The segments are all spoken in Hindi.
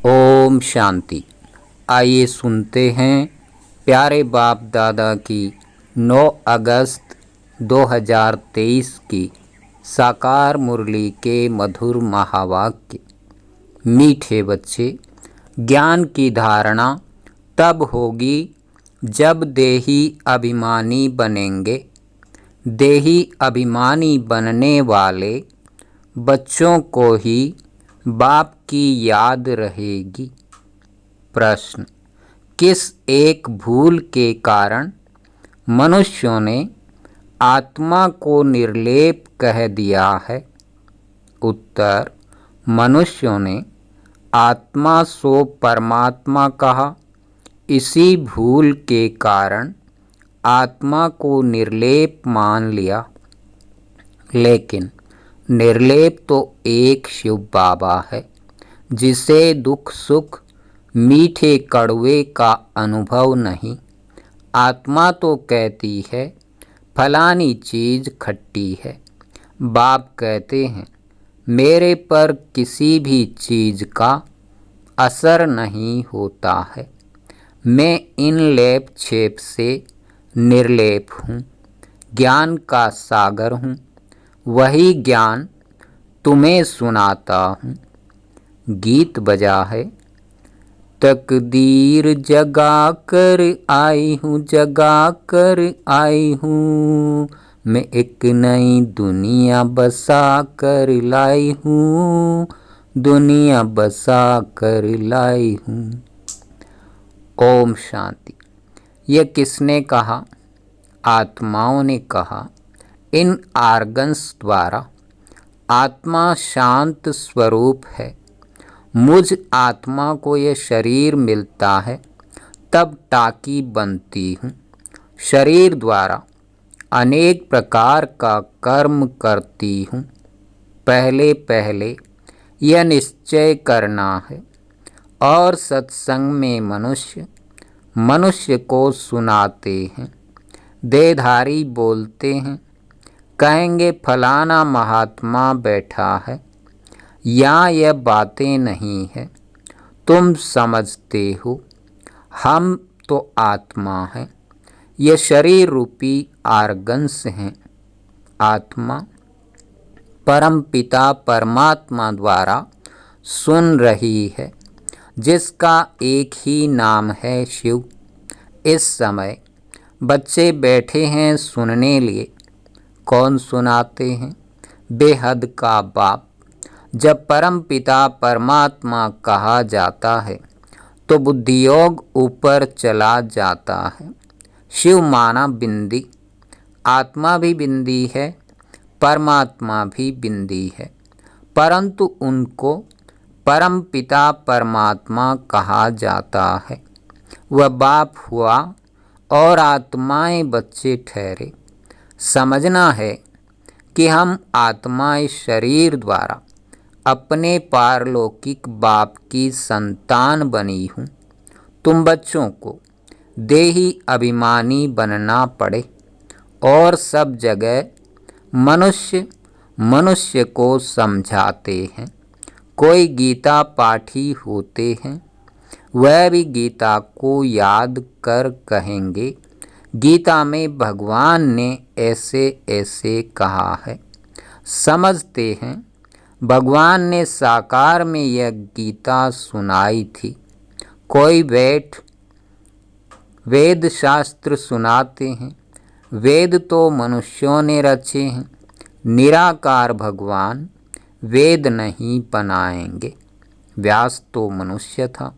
ओम शांति। आइए सुनते हैं प्यारे बाप दादा की 9 अगस्त 2023 की साकार मुरली के मधुर महावाक्य। मीठे बच्चे, ज्ञान की धारणा तब होगी जब देही अभिमानी बनेंगे। देही अभिमानी बनने वाले बच्चों को ही बाप की याद रहेगी। प्रश्न: किस एक भूल के कारण मनुष्यों ने आत्मा को निर्लेप कह दिया है? उत्तर: मनुष्यों ने आत्मा सो परमात्मा कहा। इसी भूल के कारण आत्मा को निर्लेप मान लिया। लेकिन निर्लेप तो एक शिव बाबा है, जिसे दुख सुख मीठे कड़वे का अनुभव नहीं। आत्मा तो कहती है फलानी चीज़ खट्टी है। बाप कहते हैं मेरे पर किसी भी चीज़ का असर नहीं होता है। मैं इन लेप छेप से निर्लेप हूँ, ज्ञान का सागर हूँ। वही ज्ञान तुम्हें सुनाता हूँ। गीत बजा है, तकदीर जगा कर आई हूँ, जगा कर आई हूँ। मैं एक नई दुनिया बसा कर लाई हूँ, दुनिया बसा कर लाई हूँ। ओम शांति। यह किसने कहा? आत्माओं ने कहा। इन आर्गन्स द्वारा आत्मा शांत स्वरूप है। मुझ आत्मा को यह शरीर मिलता है तब टाकी बनती हूँ। शरीर द्वारा अनेक प्रकार का कर्म करती हूँ। पहले पहले यह निश्चय करना है और सत्संग में मनुष्य को सुनाते हैं। देहधारी बोलते हैं, कहेंगे फलाना महात्मा बैठा है। यहाँ यह बातें नहीं है। तुम समझते हो हम तो आत्मा हैं। ये शरीर रूपी आर्गन्स हैं। आत्मा परम पिता परमात्मा द्वारा सुन रही है, जिसका एक ही नाम है शिव। इस समय बच्चे बैठे हैं सुनने लिए। कौन सुनाते हैं? बेहद का बाप। जब परम पिता परमात्मा कहा जाता है तो बुद्धियोग ऊपर चला जाता है। शिव माना बिंदी। आत्मा भी बिंदी है, परमात्मा भी बिंदी है, परंतु उनको परम पिता परमात्मा कहा जाता है। वह बाप हुआ और आत्माएं बच्चे ठहरे। समझना है कि हम आत्माएं शरीर द्वारा अपने पारलौकिक बाप की संतान बनी हूँ। तुम बच्चों को देही अभिमानी बनना पड़े और सब जगह मनुष्य को समझाते हैं। कोई गीता पाठी होते हैं, वह भी गीता को याद कर कहेंगे गीता में भगवान ने ऐसे ऐसे कहा है। समझते हैं भगवान ने साकार में यह गीता सुनाई थी। कोई बैठ वेद शास्त्र सुनाते हैं। वेद तो मनुष्यों ने रचे हैं। निराकार भगवान वेद नहीं बनाएंगे। व्यास तो मनुष्य था,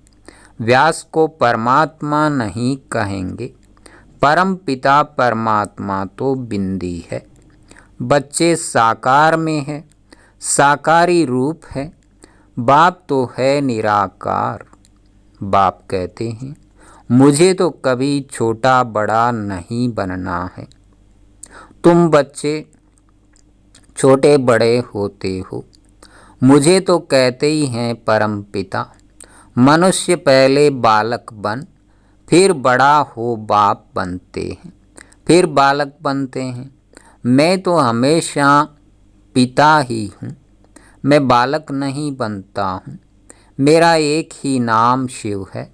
व्यास को परमात्मा नहीं कहेंगे। परम पिता परमात्मा तो बिंदी है। बच्चे साकार में है, साकारी रूप है। बाप तो है निराकार। बाप कहते हैं मुझे तो कभी छोटा बड़ा नहीं बनना है। तुम बच्चे छोटे बड़े होते हो। मुझे तो कहते ही हैं परम पिता, मनुष्य पहले बालक बन, फिर बड़ा हो बाप बनते हैं, फिर बालक बनते हैं। मैं तो हमेशा पिता ही हूँ। मैं बालक नहीं बनता हूँ। मेरा एक ही नाम शिव है,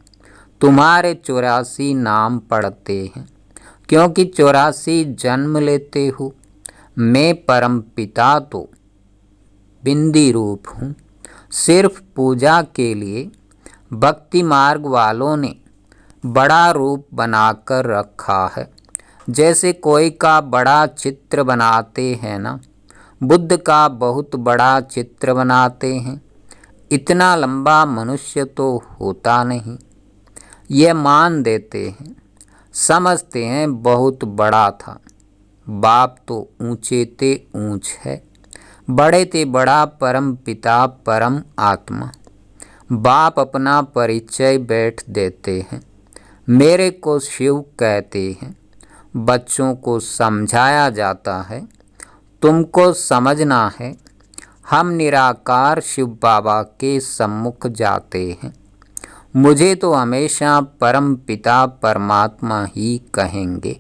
तुम्हारे 84 नाम पड़ते हैं, क्योंकि 84 जन्म लेते हो। मैं परम पिता तो बिंदी रूप हूँ। सिर्फ पूजा के लिए भक्ति मार्ग वालों ने बड़ा रूप बनाकर रखा है। जैसे कोई का बड़ा चित्र बनाते हैं ना, बुद्ध का बहुत बड़ा चित्र बनाते हैं। इतना लंबा मनुष्य तो होता नहीं, ये मान देते हैं, समझते हैं बहुत बड़ा था। बाप तो ऊंचे ते ऊंच है, बड़े ते बड़ा परम पिता परम आत्मा। बाप अपना परिचय बैठ देते हैं, मेरे को शिव कहते हैं। बच्चों को समझाया जाता है, तुमको समझना है। हम निराकार शिव बाबा के सम्मुख जाते हैं। मुझे तो हमेशा परम पिता परमात्मा ही कहेंगे।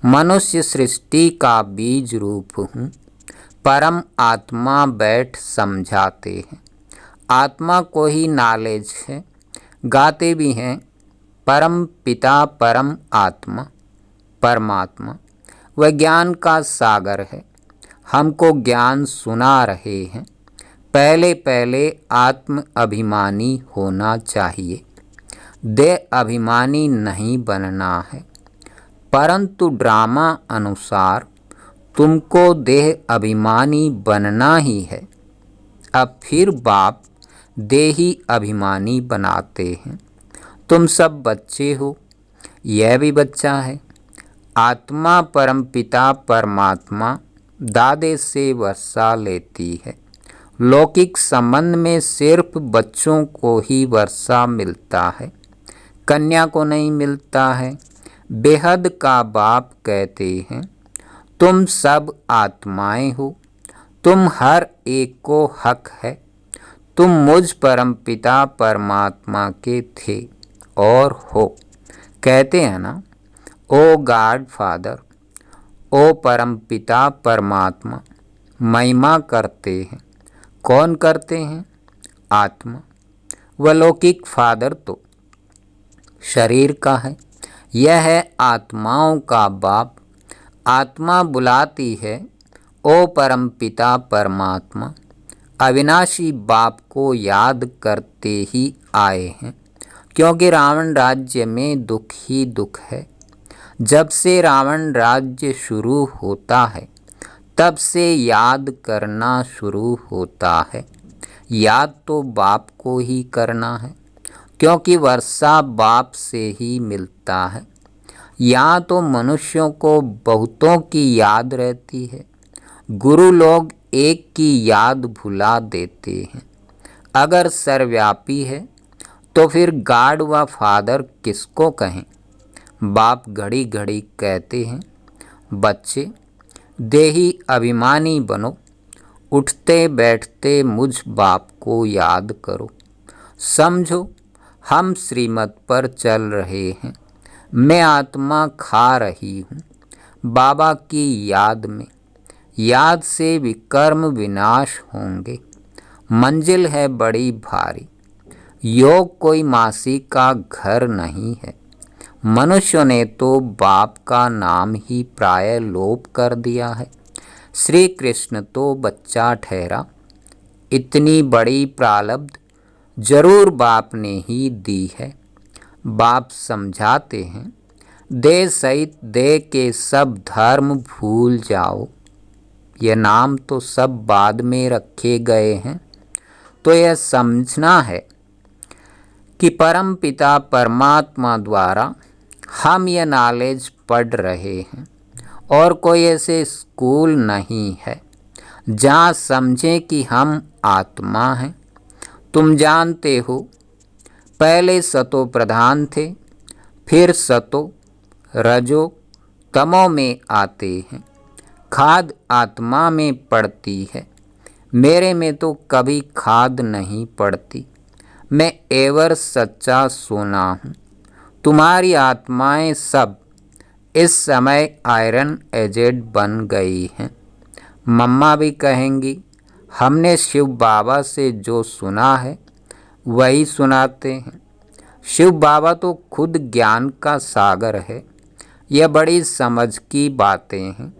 मनुष्य सृष्टि का बीज रूप हूँ, परम आत्मा बैठ समझाते हैं। आत्मा को ही नॉलेज है, गाते भी हैं परम पिता परम आत्मा परमात्मा। वह ज्ञान का सागर है, हमको ज्ञान सुना रहे हैं। पहले पहले आत्म अभिमानी होना चाहिए, देह अभिमानी नहीं बनना है। परंतु ड्रामा अनुसार तुमको देह अभिमानी बनना ही है। अब फिर बाप देही अभिमानी बनाते हैं। तुम सब बच्चे हो, यह भी बच्चा है। आत्मा परमपिता परमात्मा दादे से वर्षा लेती है। लौकिक संबंध में सिर्फ बच्चों को ही वर्षा मिलता है, कन्या को नहीं मिलता है। बेहद का बाप कहते हैं, तुम सब आत्माएं हो, तुम हर एक को हक है। तुम मुझ परमपिता परमात्मा के थे और हो। कहते हैं ना, ओ गॉड फादर, ओ परमपिता परमात्मा। महिमा करते हैं, कौन करते हैं? आत्मा। वह लौकिक फादर तो शरीर का है, यह है आत्माओं का बाप। आत्मा बुलाती है, ओ परमपिता परमात्मा। अविनाशी बाप को याद करते ही आए हैं, क्योंकि रावण राज्य में दुख ही दुख है। जब से रावण राज्य शुरू होता है, तब से याद करना शुरू होता है। याद तो बाप को ही करना है, क्योंकि वर्षा बाप से ही मिलता है। यहाँ तो मनुष्यों को बहुतों की याद रहती है, गुरु लोग एक की याद भुला देते हैं। अगर सर्वव्यापी है तो फिर गॉड व फादर किसको कहें? बाप घड़ी घड़ी कहते हैं, बच्चे देही अभिमानी बनो, उठते बैठते मुझ बाप को याद करो। समझो हम श्रीमत पर चल रहे हैं, मैं आत्मा खा रही हूँ बाबा की याद में। याद से विकर्म विनाश होंगे। मंजिल है बड़ी भारी, योग कोई मासी का घर नहीं है। मनुष्य ने तो बाप का नाम ही प्राय लोप कर दिया है। श्री कृष्ण तो बच्चा ठहरा। इतनी बड़ी प्रारब्ध जरूर बाप ने ही दी है। बाप समझाते हैं, देह सहित देह के सब धर्म भूल जाओ। ये नाम तो सब बाद में रखे गए हैं। तो यह समझना है कि परम पिता परमात्मा द्वारा हम यह नॉलेज पढ़ रहे हैं, और कोई ऐसे स्कूल नहीं है जहाँ समझें कि हम आत्मा हैं। तुम जानते हो, पहले सतो प्रधान थे, फिर सतो रजो तमो में आते हैं। खाद आत्मा में पड़ती है, मेरे में तो कभी खाद नहीं पड़ती। मैं एवर सच्चा सोना हूँ। तुम्हारी आत्माएं सब इस समय आयरन एजेड बन गई हैं। मम्मा भी कहेंगी, हमने शिव बाबा से जो सुना है वही सुनाते हैं। शिव बाबा तो खुद ज्ञान का सागर है। यह बड़ी समझ की बातें हैं।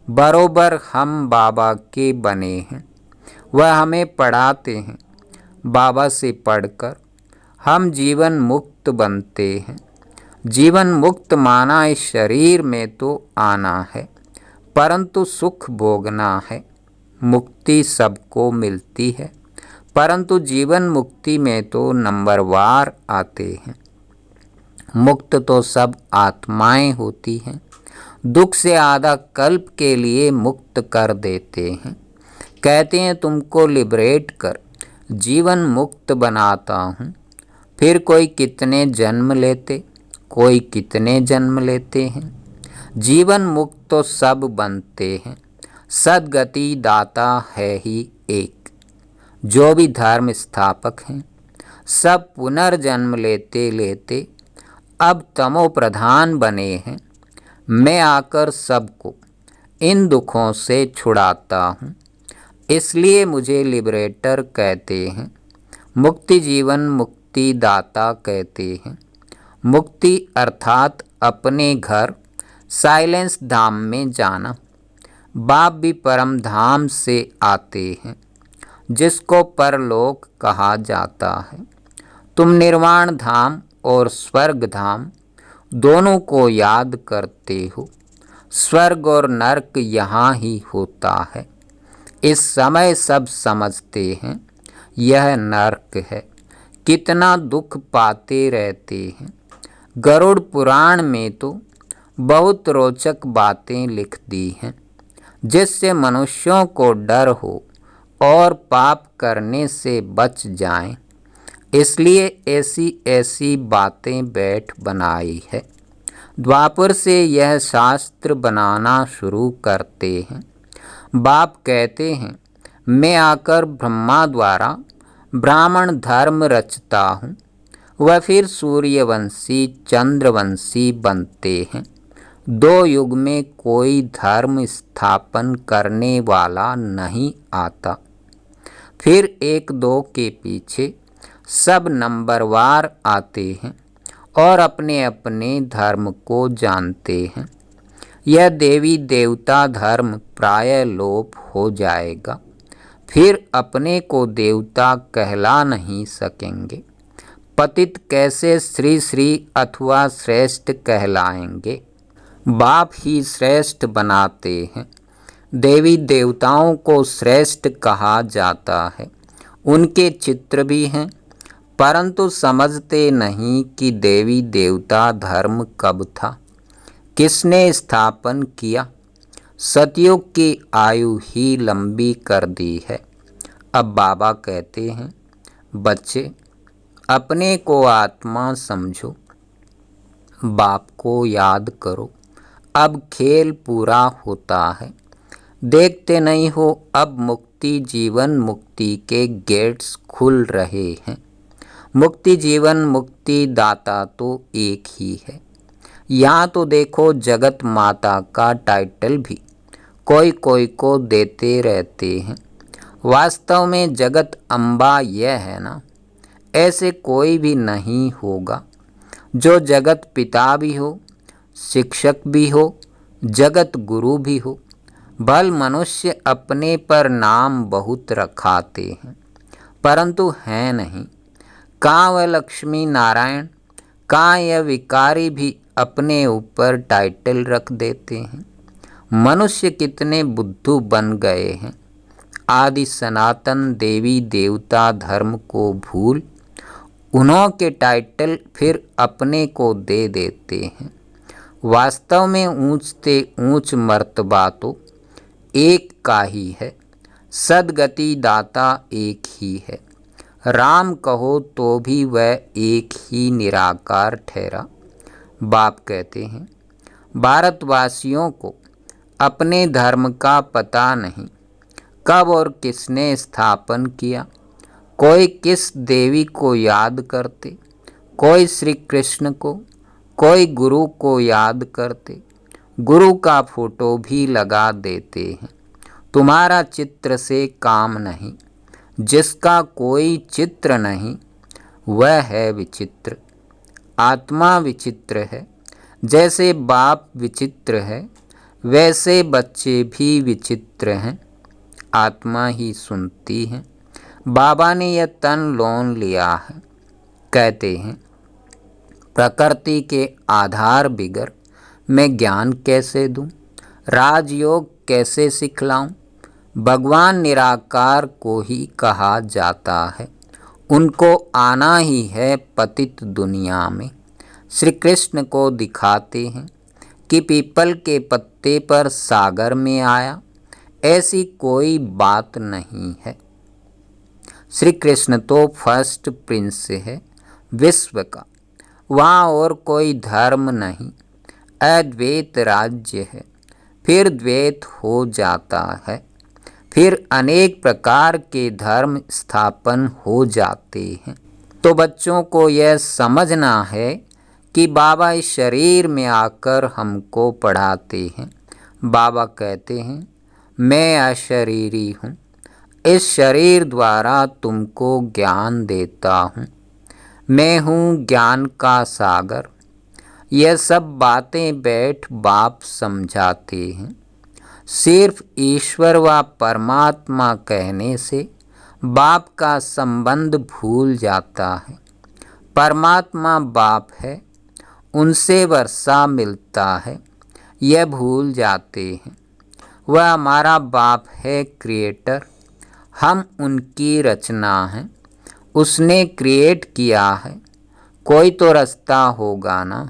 बरोबर हम बाबा के बने हैं। वह हमें पढ़ाते हैं। बाबा से पढ़कर हम जीवन मुक्त बनते हैं। जीवन मुक्त माना इस शरीर में तो आना है, परंतु सुख भोगना है। मुक्ति सबको मिलती है, परंतु जीवन मुक्ति में तो नंबरवार आते हैं। मुक्त तो सब आत्माएं होती हैं। दुख से आधा कल्प के लिए मुक्त कर देते हैं। कहते हैं तुमको लिबरेट कर जीवन मुक्त बनाता हूँ। फिर कोई कितने जन्म लेते, कोई कितने जन्म लेते हैं। जीवन मुक्त तो सब बनते हैं। सद्गति दाता है ही एक। जो भी धर्म स्थापक हैं सब पुनर्जन्म लेते लेते अब तमो प्रधान बने हैं। मैं आकर सबको इन दुखों से छुड़ाता हूँ, इसलिए मुझे लिबरेटर कहते हैं। मुक्ति जीवन मुक्ति दाता कहते हैं। मुक्ति अर्थात अपने घर साइलेंस धाम में जाना। बाप भी परम धाम से आते हैं, जिसको परलोक कहा जाता है। तुम निर्वाण धाम और स्वर्ग धाम दोनों को याद करते हो। स्वर्ग और नरक यहाँ ही होता है। इस समय सब समझते हैं यह नरक है। कितना दुख पाते रहते हैं। गरुड़ पुराण में तो बहुत रोचक बातें लिख दी हैं, जिससे मनुष्यों को डर हो और पाप करने से बच जाएं। इसलिए ऐसी ऐसी बातें बैठ बनाई है। द्वापर से यह शास्त्र बनाना शुरू करते हैं। बाप कहते हैं मैं आकर ब्रह्मा द्वारा ब्राह्मण धर्म रचता हूँ। वह फिर सूर्यवंशी चंद्रवंशी बनते हैं। 2 युग में कोई धर्म स्थापन करने वाला नहीं आता। फिर 1-2 के पीछे सब नंबरवार आते हैं और अपने अपने धर्म को जानते हैं। यह देवी देवता धर्म प्राय लोप हो जाएगा। फिर अपने को देवता कहला नहीं सकेंगे। पतित कैसे श्री श्री अथवा श्रेष्ठ कहलाएंगे। बाप ही श्रेष्ठ बनाते हैं। देवी देवताओं को श्रेष्ठ कहा जाता है। उनके चित्र भी हैं, परंतु समझते नहीं कि देवी देवता धर्म कब था, किसने स्थापन किया। सतयुग की आयु ही लंबी कर दी है। अब बाबा कहते हैं बच्चे अपने को आत्मा समझो, बाप को याद करो। अब खेल पूरा होता है। देखते नहीं हो अब मुक्ति जीवन मुक्ति के गेट्स खुल रहे हैं। मुक्ति जीवन मुक्ति दाता तो एक ही है। यहाँ तो देखो जगत माता का टाइटल भी कोई कोई को देते रहते हैं। वास्तव में जगत अम्बा यह है ना, ऐसे कोई भी नहीं होगा जो जगत पिता भी हो, शिक्षक भी हो, जगत गुरु भी हो। भल मनुष्य अपने पर नाम बहुत रखाते हैं, परंतु हैं नहीं। कहाँ वह लक्ष्मी नारायण, कहाँ यह विकारी भी अपने ऊपर टाइटल रख देते हैं। मनुष्य कितने बुद्धू बन गए हैं। आदि सनातन देवी देवता धर्म को भूल उन्हों के टाइटल फिर अपने को दे देते हैं। वास्तव में ऊंच से ऊंच मर्तबा तो एक का ही है। सद्गति दाता एक ही है। राम कहो तो भी वह एक ही निराकार ठहरा। बाप कहते हैं भारतवासियों को अपने धर्म का पता नहीं, कब और किसने स्थापन किया। कोई किस देवी को याद करते, कोई श्री कृष्ण को, कोई गुरु को याद करते। गुरु का फोटो भी लगा देते हैं। तुम्हारा चित्र से काम नहीं। जिसका कोई चित्र नहीं वह है विचित्र। आत्मा विचित्र है। जैसे बाप विचित्र है, वैसे बच्चे भी विचित्र हैं। आत्मा ही सुनती है। बाबा ने यह तन लोन लिया है। कहते हैं, प्रकृति के आधार बिगर मैं ज्ञान कैसे दूं, राजयोग कैसे सिखलाऊं। भगवान निराकार को ही कहा जाता है। उनको आना ही है पतित दुनिया में। श्री कृष्ण को दिखाते हैं कि पीपल के पत्ते पर सागर में आया, ऐसी कोई बात नहीं है। श्री कृष्ण तो फर्स्ट प्रिंस है विश्व का। वहाँ और कोई धर्म नहीं, अद्वैत राज्य है। फिर द्वैत हो जाता है, फिर अनेक प्रकार के धर्म स्थापन हो जाते हैं। तो बच्चों को यह समझना है कि बाबा इस शरीर में आकर हमको पढ़ाते हैं। बाबा कहते हैं, मैं अशरीरी हूँ, इस शरीर द्वारा तुमको ज्ञान देता हूँ। मैं हूँ ज्ञान का सागर। यह सब बातें बैठ बाप समझाते हैं। सिर्फ ईश्वर व परमात्मा कहने से बाप का संबंध भूल जाता है। परमात्मा बाप है, उनसे वर्षा मिलता है, यह भूल जाते हैं। वह हमारा बाप है क्रिएटर, हम उनकी रचना हैं। उसने क्रिएट किया है, कोई तो रास्ता होगा ना।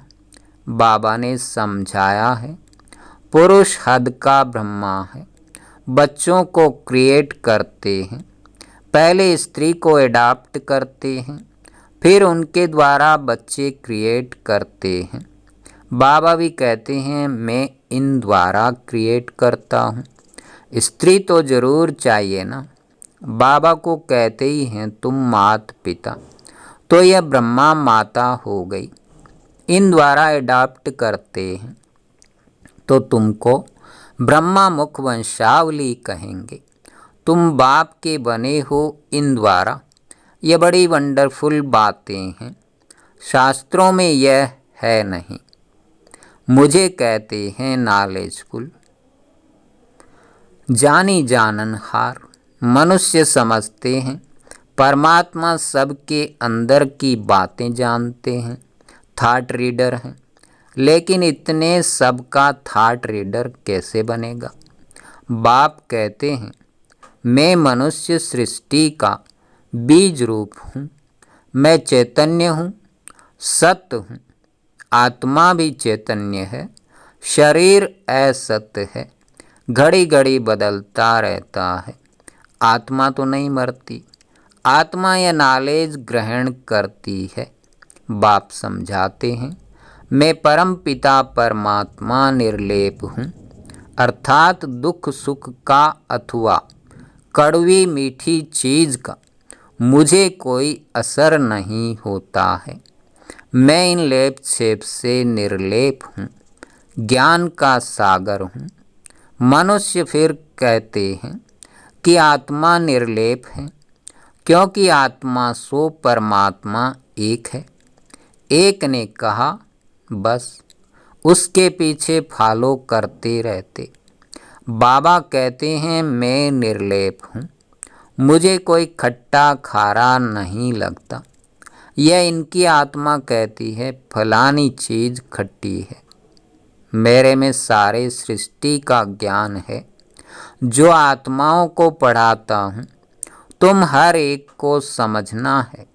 बाबा ने समझाया है, पुरुष हद का ब्रह्मा है। बच्चों को क्रिएट करते हैं, पहले स्त्री को एडाप्ट करते हैं, फिर उनके द्वारा बच्चे क्रिएट करते हैं। बाबा भी कहते हैं, मैं इन द्वारा क्रिएट करता हूँ। स्त्री तो ज़रूर चाहिए ना। बाबा को कहते ही हैं, तुम मात पिता, तो यह ब्रह्मा माता हो गई। इन द्वारा एडाप्ट करते हैं, तो तुमको ब्रह्मा मुख वंशावली कहेंगे। तुम बाप के बने हो इन द्वारा। ये बड़ी वंडरफुल बातें हैं, शास्त्रों में यह है नहीं। मुझे कहते हैं नॉलेजफुल, जानी जाननहार। मनुष्य समझते हैं परमात्मा सबके अंदर की बातें जानते हैं, थॉट रीडर हैं। लेकिन इतने सबका थॉट रीडर कैसे बनेगा? बाप कहते हैं, मैं मनुष्य सृष्टि का बीज रूप हूँ। मैं चैतन्य हूँ, सत्य हूँ। आत्मा भी चैतन्य है, शरीर असत्य है, घड़ी घड़ी बदलता रहता है। आत्मा तो नहीं मरती। आत्मा यह नॉलेज ग्रहण करती है। बाप समझाते हैं, मैं परम पिता परमात्मा निर्लेप हूँ, अर्थात दुख सुख का अथवा कड़वी मीठी चीज़ का मुझे कोई असर नहीं होता है। मैं इन लेप छेप से निर्लेप हूँ, ज्ञान का सागर हूँ। मनुष्य फिर कहते हैं कि आत्मा निर्लेप है, क्योंकि आत्मा सो परमात्मा एक है। एक ने कहा, बस उसके पीछे फॉलो करते रहते। बाबा कहते हैं, मैं निर्लेप हूँ, मुझे कोई खट्टा खारा नहीं लगता। यह इनकी आत्मा कहती है, फलानी चीज़ खट्टी है। मेरे में सारे सृष्टि का ज्ञान है, जो आत्माओं को पढ़ाता हूँ। तुम हर एक को समझना है।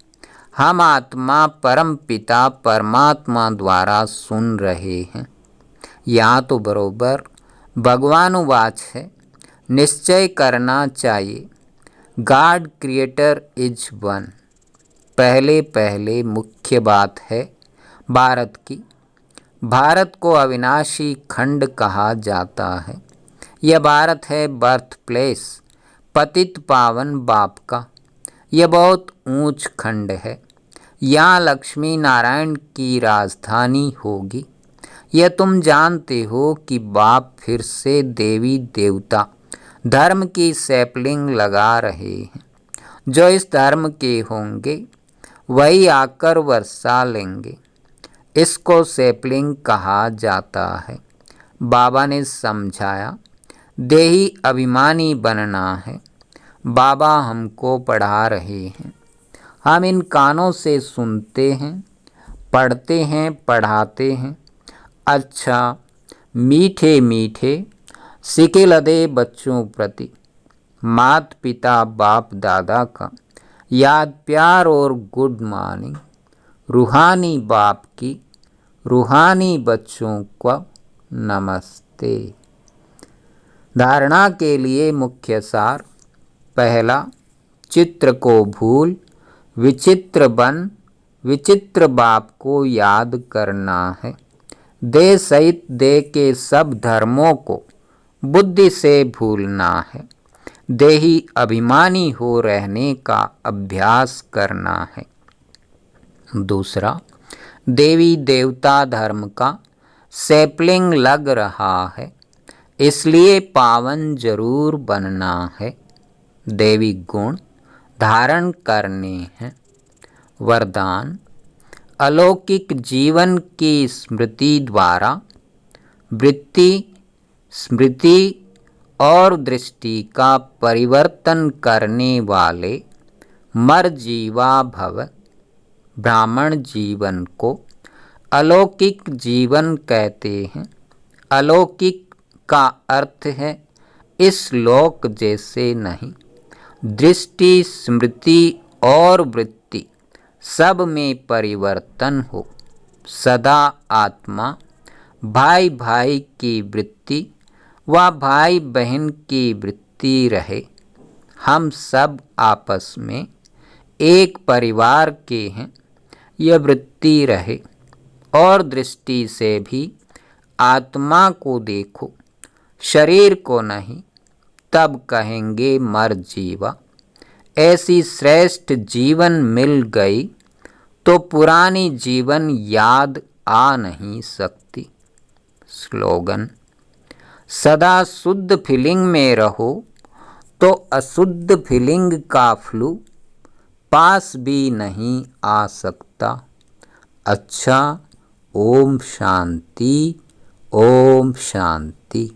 हम आत्मा परम पिता परमात्मा द्वारा सुन रहे हैं। यहाँ तो बरोबर भगवानुवाच है, निश्चय करना चाहिए। God creator is one. पहले पहले मुख्य बात है भारत की। भारत को अविनाशी खंड कहा जाता है। यह भारत है बर्थ प्लेस, पतित पावन बाप का। यह बहुत ऊंच खंड है। यहाँ लक्ष्मी नारायण की राजधानी होगी। यह तुम जानते हो कि बाप फिर से देवी देवता धर्म की सैपलिंग लगा रहे हैं। जो इस धर्म के होंगे वही आकर वर्षा लेंगे। इसको सैपलिंग कहा जाता है। बाबा ने समझाया, देही अभिमानी बनना है। बाबा हमको पढ़ा रहे हैं, हम इन कानों से सुनते हैं, पढ़ते हैं, पढ़ाते हैं। अच्छा, मीठे मीठे सिके लदे बच्चों प्रति मात पिता बाप दादा का याद प्यार और गुड मॉर्निंग। रूहानी बाप की रूहानी बच्चों को नमस्ते। धारणा के लिए मुख्य सार। पहला, चित्र को भूल विचित्र बन विचित्र बाप को याद करना है। देह सहित देह के सब धर्मों को बुद्धि से भूलना है। देही अभिमानी हो रहने का अभ्यास करना है। दूसरा, देवी देवता धर्म का सैपलिंग लग रहा है, इसलिए पावन जरूर बनना है। देवी गुण धारण करने हैं। वरदान, अलौकिक जीवन की स्मृति द्वारा वृत्ति, स्मृति और दृष्टि का परिवर्तन करने वाले मरजीवा भव ब्राह्मण जीवन को अलौकिक जीवन कहते हैं। अलौकिक का अर्थ है इस लोक जैसे नहीं। दृष्टि, स्मृति और वृत्ति सब में परिवर्तन हो। सदा आत्मा भाई भाई की वृत्ति व भाई बहन की वृत्ति रहे। हम सब आपस में एक परिवार के हैं, यह वृत्ति रहे। और दृष्टि से भी आत्मा को देखो, शरीर को नहीं, तब कहेंगे मर जीवा। ऐसी श्रेष्ठ जीवन मिल गई तो पुरानी जीवन याद आ नहीं सकती। स्लोगन, सदा शुद्ध फीलिंग में रहो तो अशुद्ध फीलिंग का फ्लू पास भी नहीं आ सकता। अच्छा, ओम शांति, ओम शांति।